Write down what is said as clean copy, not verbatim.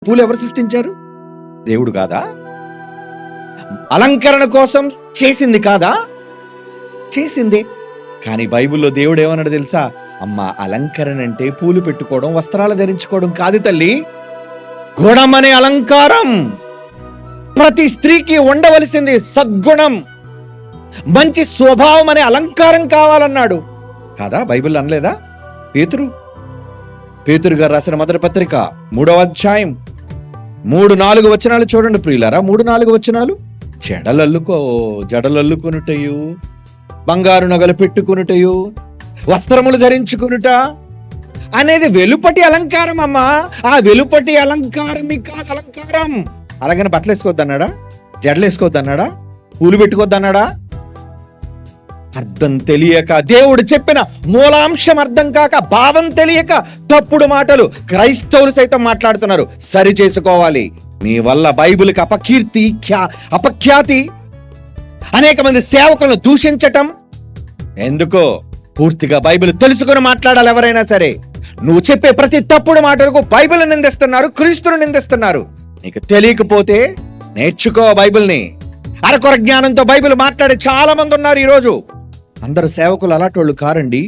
పూలు ఎవరు సృష్టించారు? దేవుడు కాదా? అలంకరణ కోసం చేసింది కాదా? చేసింది. కానీ బైబిల్లో దేవుడు ఏమన్నాడు తెలుసా? అమ్మా, అలంకరణ అంటే పూలు పెట్టుకోవడం, వస్త్రాలు ధరించుకోవడం కాదు తల్లి, గుణం అనే అలంకారం. ప్రతి స్త్రీకి ఉండవలసింది సద్గుణం, మంచి స్వభావం అనే అలంకారం కావాలన్నాడు కాదా? బైబిల్ అనలేదా? పేతురు గారు రాసిన మొదటి పత్రిక 3వ అధ్యాయం 3-4 వచనాలు చూడండి ప్రియులారా. 3-4 వచనాలు. జడలల్లుకొనుటయు, బంగారు నగలు పెట్టుకొనుటయు, వస్త్రములు ధరించుకొనుట అనేది వెలుపటి అలంకారం అమ్మా. ఆ వెలుపటి అలంకారం మీకు కాదు అలంకారం. అలాగని బట్టలు వేసుకోవద్దన్నాడా? జడలు వేసుకోవద్దన్నాడా? పూలు పెట్టుకోవద్దన్నాడా? అర్థం తెలియక, దేవుడు చెప్పిన మూలాంశం అర్థం కాక, భావం తెలియక తప్పుడు మాటలు క్రైస్తవులు సైతం మాట్లాడుతున్నారు. సరి చేసుకోవాలి. మీ వల్ల బైబిల్కి అపఖ్యాతి, అనేక మంది సేవకులను దూషించటం ఎందుకో? పూర్తిగా బైబిల్ తెలుసుకుని మాట్లాడాలి ఎవరైనా సరే. నువ్వు చెప్పే ప్రతి తప్పుడు మాటలకు బైబిల్ నిందిస్తున్నారు, క్రీస్తును నిందిస్తున్నారు. నీకు తెలియకపోతే నేర్చుకో బైబిల్ని. అరకొర జ్ఞానంతో బైబిల్ మాట్లాడే చాలా మంది ఉన్నారు ఈరోజు. అందరు సేవకులు అలాంటి వాళ్ళు కారండి.